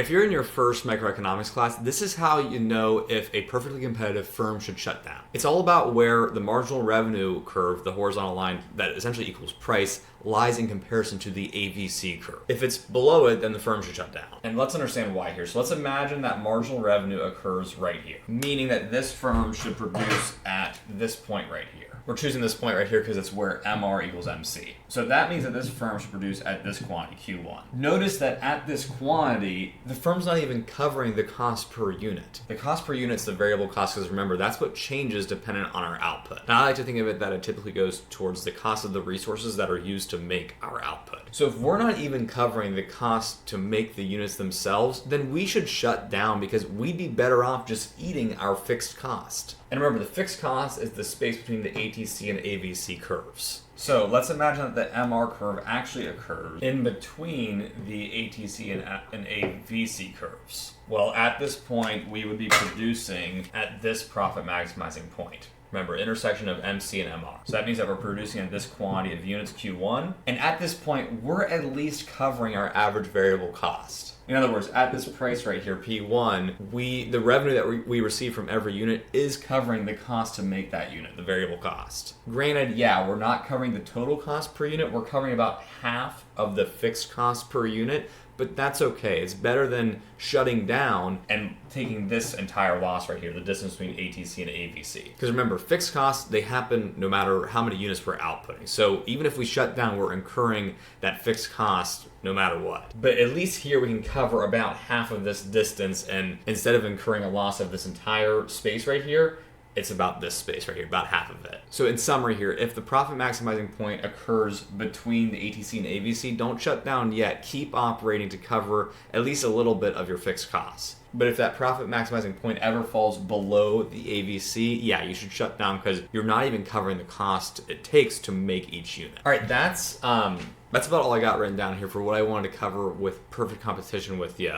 if you're in your first microeconomics class, this is how you know if a perfectly competitive firm should shut down. It's all about where the marginal revenue curve, the horizontal line that essentially equals price, lies in comparison to the AVC curve. If it's below it, then the firm should shut down. And let's understand why here. So let's imagine that marginal revenue occurs right here, meaning that this firm should produce at this point right here. We're choosing this point right here because it's where MR equals MC. So that means that this firm should produce at this quantity, Q1. Notice that at this quantity, the firm's not even covering the cost per unit. The cost per unit is the variable cost because remember, that's what changes dependent on our output. Now I like to think of it that it typically goes towards the cost of the resources that are used to make our output. So if we're not even covering the cost to make the units themselves, then we should shut down because we'd be better off just eating our fixed cost. And remember, the fixed cost is the space between the ATC and AVC curves. So let's imagine that the MR curve actually occurs in between the ATC and AVC curves. Well, at this point, we would be producing at this profit maximizing point. Remember, intersection of MC and MR. So that means that we're producing at this quantity of units Q1. And at this point, we're at least covering our average variable cost. In other words, at this price right here, P1, the revenue that we receive from every unit is covering the cost to make that unit, the variable cost. Granted, yeah, we're not covering the total cost per unit. We're covering about half of the fixed cost per unit, but that's okay. It's better than shutting down and taking this entire loss right here, the distance between ATC and AVC. Because remember, fixed costs, they happen no matter how many units we're outputting. So even if we shut down, we're incurring that fixed cost no matter what. But at least here we can cover about half of this distance, and instead of incurring a loss of this entire space right here, it's about this space right here, about half of it. So in summary here, if the profit maximizing point occurs between the ATC and AVC, don't shut down yet. Keep operating to cover at least a little bit of your fixed costs. But if that profit maximizing point ever falls below the AVC, yeah, you should shut down because you're not even covering the cost it takes to make each unit. All right, that's about all I got written down here for what I wanted to cover with perfect competition with you.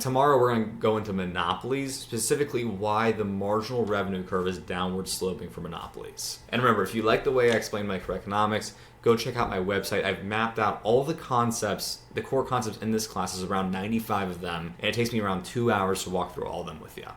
Tomorrow we're going to go into monopolies, specifically why the marginal revenue curve is downward sloping for monopolies. And remember, if you like the way I explain microeconomics, go check out my website. I've mapped out all the concepts, the core concepts in this class is around 95 of them, and it takes me around 2 hours to walk through all of them with you.